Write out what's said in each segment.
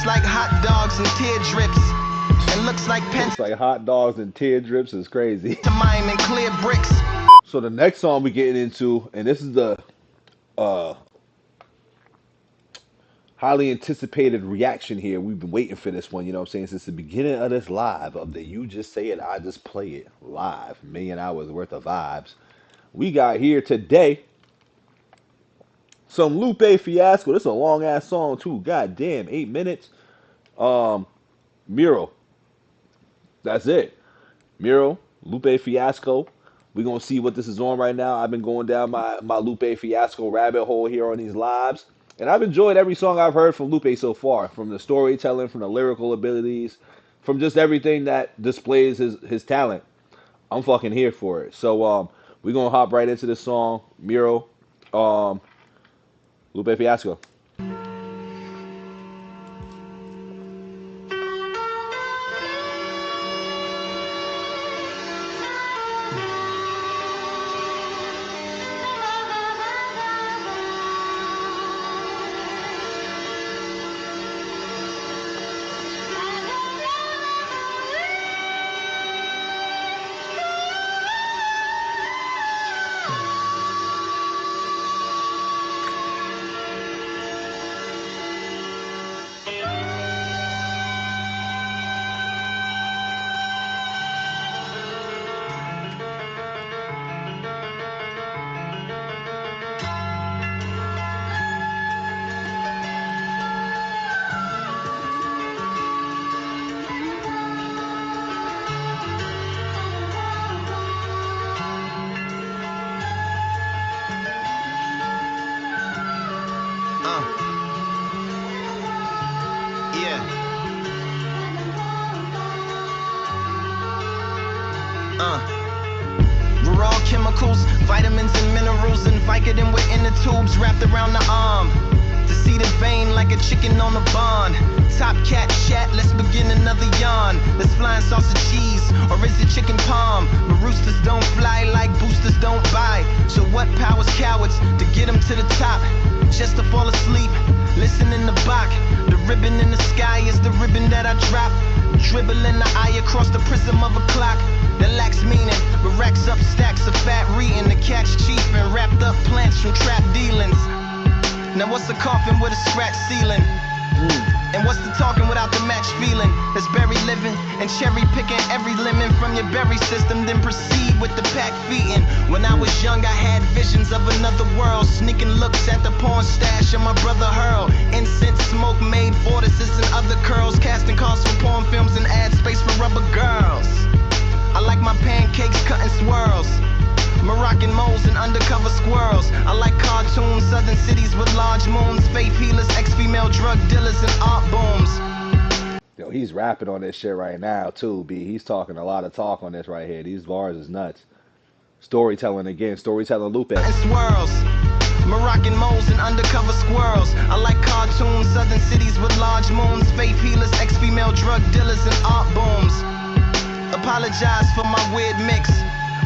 like hot dogs and tear drips. It looks like Looks like hot dogs and tear drips is crazy. pantomime and clear bricks. So the next song we getting into, and this is the uh highly anticipated reaction here. We've been waiting for this one, you know what I'm saying, since the beginning of this live of the You Just Say It, I Just Play It live, million hours worth of vibes. We got here today some Lupe Fiasco. This is a long ass song too. God damn, 8 minutes. Mural. That's it. Mural, Lupe Fiasco. We're gonna see what this is on right now. I've been going down my Lupe Fiasco rabbit hole here on these lives. And I've enjoyed every song I've heard from Lupe so far, from the storytelling, from the lyrical abilities, from just everything that displays his talent. I'm fucking here for it. So we're gonna hop right into this song, Mural, Lupe Fiasco. Raw chemicals, vitamins and minerals, and Vicodin within the tubes wrapped around the arm. To see the vein like a chicken on a bond. Top cat chat, let's begin another yawn. Let's flying sausage cheese, or is it chicken palm? But roosters don't fly like boosters don't buy. So what powers cowards to get them to the top? Just to fall asleep, listen in the Bach. The ribbon in the sky is the ribbon that I drop. Dribbling the eye across the prism of a clock that lacks meaning, but racks up stacks of fat reading to catch cheap and wrapped up plants from trap dealings. Now what's a coffin with a scratch ceiling? And what's the talking without the match feeling? That's berry living and cherry picking every lemon from your berry system, then proceed with the pack feeding. When I was young, I had visions of another world, sneaking looks at the porn stash of my brother Hurl. Incense smoke made vortices and other curls, casting calls for porn films and ad space for rubber girls. I like my pancakes cut in swirls, Moroccan moles and undercover squirrels. I like cartoons, southern cities with large moons, faith healers, ex-female drug dealers, and art booms. Yo, he's rapping on this shit right now too, B. He's talking a lot of talk on this right here. These bars is nuts. Storytelling again, storytelling Lupe. And swirls, Moroccan moles and undercover squirrels. I like cartoons, southern cities with large moons, faith healers, ex-female drug dealers, and art booms. Apologize for my weird mix.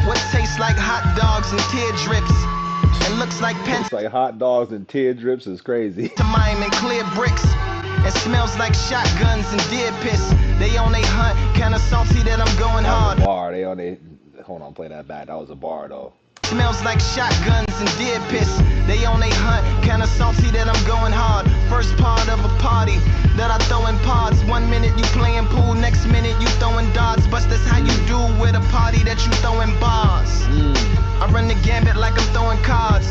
What tastes like hot dogs and tear drips? It looks like hot dogs and tear drips is crazy. Pantomime and clear bricks. It smells like shotguns and deer piss. They on they hunt, kinda salty that I'm going hard. Bar, they on they. Hold on, play that back. That was a bar though. Smells like shotguns and deer piss. They on they hunt, kinda salty that I'm going hard. First part of a party that I throw in pods. 1 minute you playing pool, next minute you throwing darts. But that's how you do with a party that you throwing bars. I run the gambit like I'm throwing cards.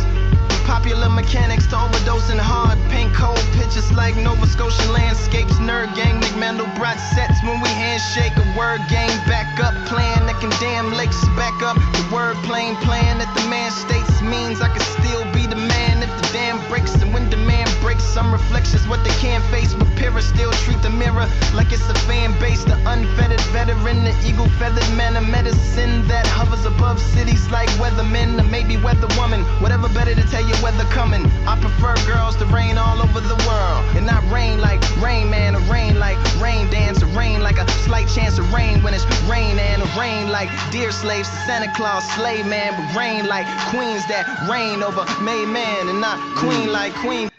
Popular mechanics to overdosing hard. Paint cold pictures like Nova Scotian landscapes. Nerd gang, McMandelbrot sets when we handshake. A word game back up, plan that can damn lakes back up. The word plain plan that the man states means I can still be the man if the dam breaks. And when demand breaks, some reflections what they can't face. But Pyrrha still treat the mirror like it's a fan base. The unfettered veteran, the eagle feathered man of medicine that hovers above cities like weathermen or maybe weather woman. Whatever better to tell you weather coming. I prefer girls to rain all over the world, and not rain like Rain Man, or rain like Rain Dance, or rain like a slight chance of rain when it's rain, and a rain like deer slaves to Santa Claus, slave man, but rain like queens that reign over made man, and not queen like queen.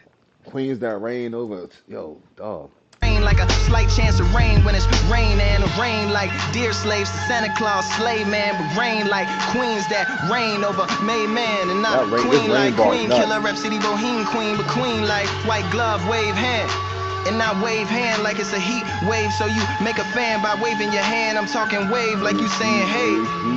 Queens that reign over, yo, dog. Rain like like a slight chance of rain when it's rain, and rain like dear slaves to Santa Claus, slave man, but rain like queens that reign over made man, and not queen like queen killer, Rhapsody Bohemian queen, but queen like white glove wave hand. And not wave hand like it's a heat wave, so you make a fan by waving your hand. I'm talking wave like you saying hey,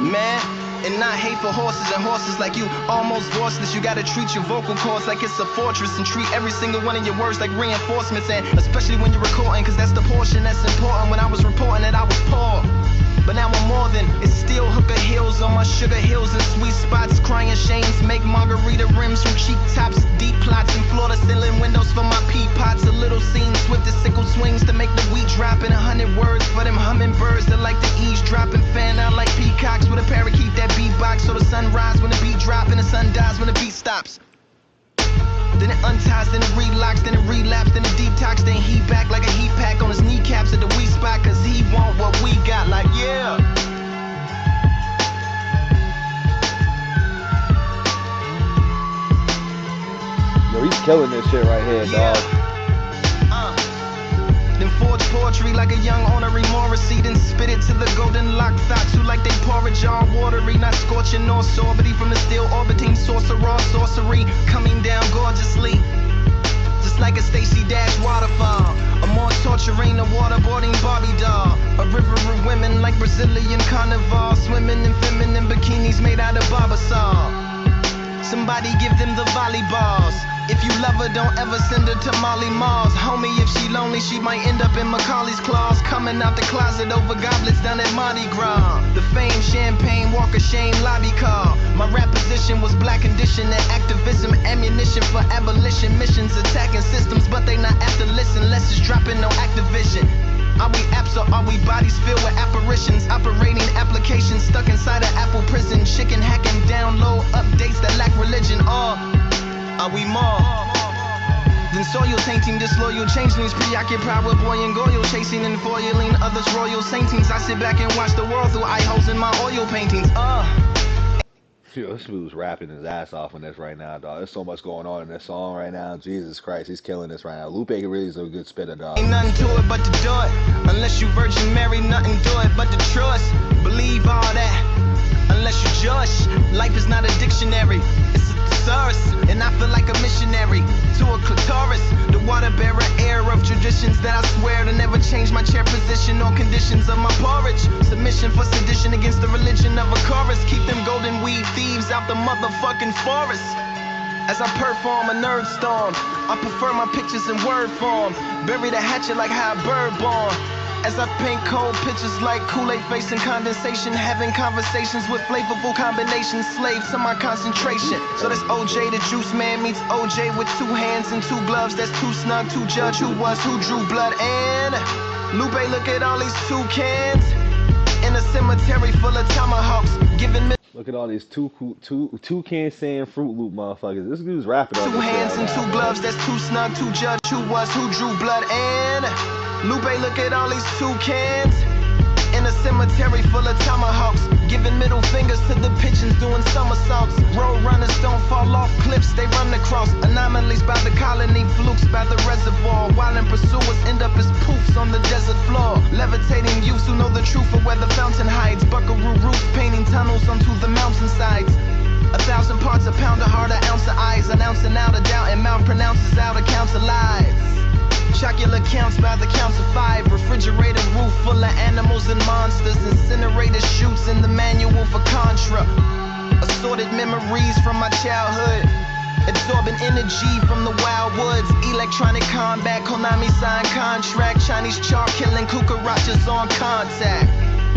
man. And not hate for horses and horses like you almost voiceless. You gotta treat your vocal cords like it's a fortress, and treat every single one of your words like reinforcements. And especially when you're recording, cause that's the portion that's important. When I was reporting that I was poor, but now I'm more than, it's still hooker heels on my sugar hills and sweet spots. Crying shames make margarita rims from cheek tops. Deep plots and floor to ceiling windows for my pea pots. A little scenes with the sickle swings to make the wheat drop. In 100 words for them hummingbirds that like to eavesdrop and fan out like peacocks with a parakeet that beatbox. So the sun rise when the beat drop and the sun dies when the beat stops. Then it unties, then it relocks, then it relapse, then it detox, then he back like a heat pack on his kneecaps at the weak spot, cause he want what we got, like yeah. Yo, he's killing this shit right here, dog. Then forge poetry like a young honorary Morrissey, then spit it to the golden locked thoughts who like they porridge all watery, not scorching nor sorbity from the still orbiting sorcerer sorcery, coming down gorgeously, just like a Stacy Dash waterfall, a more torturing, a waterboarding Barbie doll, a river of women like Brazilian carnival, swimming in feminine bikinis made out of barbasol. Somebody give them the volleyballs. If you love her, don't ever send her to Molly Malls. Homie, if she lonely, she might end up in Macaulay's claws, coming out the closet over goblets down at Mardi Gras. The fame, champagne, walk of shame, lobby call. My rap position was black condition and activism, ammunition for abolition missions, attacking systems, but they not after listen, less is dropping no Activision. Are we apps or are we bodies filled with apparitions? Operating applications stuck inside an Apple prison. Chicken hacking download updates that lack religion. Or are we more than soil tainting? Disloyal changelings preoccupied with boy and goyle chasing and foiling others royal saintings. I sit back and watch the world through eye holes in my oil paintings. Yo, this dude's rapping his ass off on this right now, dog. There's so much going on in this song right now. Jesus Christ, he's killing this right now. Lupe really is a good spitter, dog. Ain't nothing to it but to do it. Unless you Virgin Mary, nothing do it but to trust. Believe all that. Unless you judge. Life is not a dictionary. It's a thesaurus. And I feel like a missionary to a clitoris. The water bearer air of traditions that I swear to never change my chair position or conditions of my porridge. Submission for sedition against the religion of a chorus. Keep them golden weed thieves out the motherfucking forest. As I perform a nerd storm, I prefer my pictures in word form. Bury the hatchet like how a bird born. As I paint cold pictures like Kool-Aid facing condensation, having conversations with flavorful combinations, slaves to my concentration. So this OJ the juice man meets OJ with 2 hands and 2 gloves. That's too snug to judge who was who drew blood. And Lupe, look at all these toucans in a cemetery full of tomahawks, giving me. Look at all these toucan saying Fruit Loop motherfuckers. This dude's rapping on 2 hands and 2 gloves. That's too snug to judge who was who drew blood. And Lupe, look at all these toucans in a cemetery full of tomahawks, giving middle fingers to the pigeons doing somersaults. Road runners don't fall off cliffs, they run across anomalies by the colony, flukes by the reservoir. While in pursuers end up as poofs on the desert floor. Levitating youths who know the truth of where the fountain hides. Buckaroo roofs painting tunnels onto the mountainsides. 1,000 parts a pound, a heart, an ounce of eyes, announcing out a doubt, and mouth pronounces out accounts of lies. Chocolate counts by the counts of 5. Refrigerator roof full of animals and monsters. Incinerator shoots in the manual for Contra. Assorted memories from my childhood. Absorbing energy from the wild woods. Electronic combat, Konami signed contract. Chinese char killing cucarachas on contact.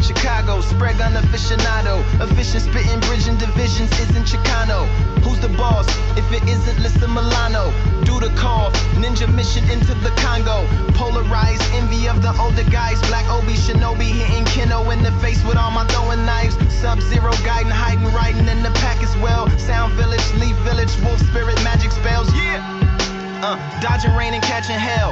Chicago, spread gun aficionado. Efficient spitting, bridging divisions isn't Chicano. Who's the boss? If it isn't Lisa Milano. Do the call, ninja mission into the Congo. Polarized envy of the older guys. Black Obi Shinobi hitting Keno in the face with all my throwing knives. Sub-Zero guiding, hiding, riding in the pack as well. Sound Village, Leaf Village, Wolf Spirit, magic spells, yeah. Dodging rain and catching hell.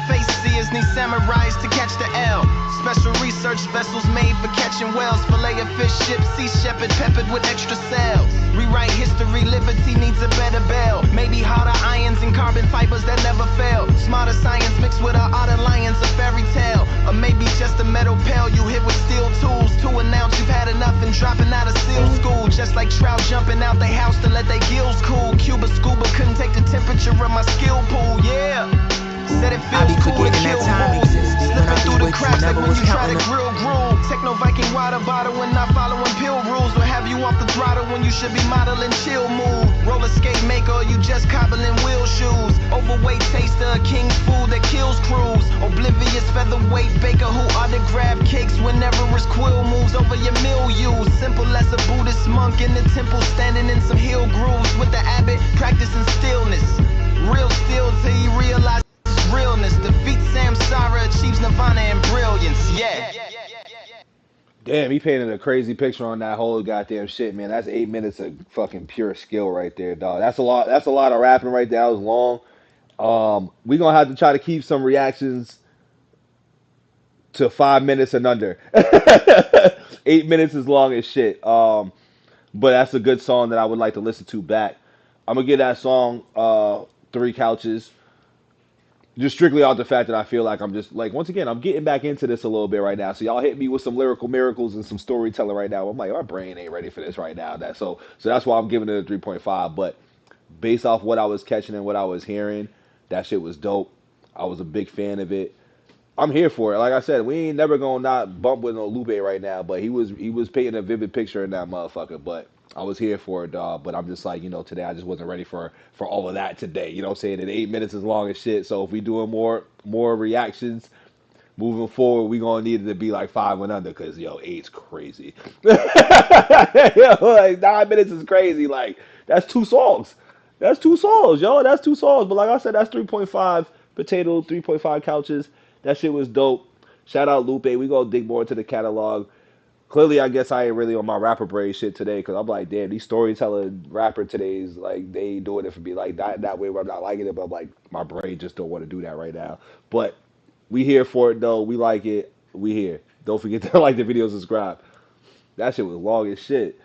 face seers need samurais to catch the L. Special research vessels made for catching whales. Fillet of fish, ship, sea shepherd, peppered with extra sails. Rewrite history, liberty needs a better bail. Maybe harder irons and carbon fibers that never fail. Smarter science mixed with our art alliance, a fairy tale. Or maybe just a metal pail you hit with steel tools to announce you've had enough and dropping out of SEAL school. Just like trout jumping out their house to let their gills cool. Cuba scuba couldn't take the temperature of my skill pool, yeah. Said it I feels be cool to forgetting kill that time fools. existed when I Slipping be through the with you, cracks like never when was you try to counting grill gruel. Techno Viking water bottle and not following pill rules. Will have you off the throttle when you should be modeling chill mood. Roller skate maker or you just cobbling wheel shoes. Overweight taster of king's food that kills crews. Oblivious featherweight baker who autograph cakes whenever his quill moves over your milieu. Simple as a Buddhist monk in the temple standing in some hill grooves with the abbot practicing stillness. Real still till you realize realness. Defeat samsara, achieves nirvana and brilliance. Yeah. Damn, he painted a crazy picture on that whole goddamn shit, man. That's 8 minutes of fucking pure skill right there, dog. That's a lot. That's a lot of rapping right there. That was long. We gonna have to try to keep some reactions to 5 minutes and under. 8 minutes is long as shit. But that's a good song that I would like to listen to back. I'm gonna give that song three couches. Just strictly off the fact that I feel like I'm just like once again I'm getting back into this a little bit right now. So y'all hit me with some lyrical miracles and some storytelling right now. I'm like my brain ain't ready for this right now. So that's why I'm giving it a 3.5. But based off what I was catching and what I was hearing, that shit was dope. I was a big fan of it. I'm here for it. Like I said, we ain't never gonna not bump with no Lupe right now, but he was painting a vivid picture in that motherfucker. But I was here for it, dog. But I'm just like, today I just wasn't ready for all of that today. You know what I'm saying? And 8 minutes is long as shit. So if we doing more reactions moving forward, we gonna need it to be like 5 and under, because eight's crazy. Like 9 minutes is crazy. Like that's two songs. That's two songs, yo. That's two songs. But like I said, that's 3.5 potato, 3.5 couches. That shit was dope. Shout out Lupe. We gonna dig more into the catalog. Clearly, I guess I ain't really on my rapper brain shit today, because I'm like, damn, these storytelling rapper today's like they ain't doing it for me like that way where I'm not liking it, but I'm like my brain just don't want to do that right now. But we here for it though. We like it. We here. Don't forget to like the video, subscribe. That shit was long as shit.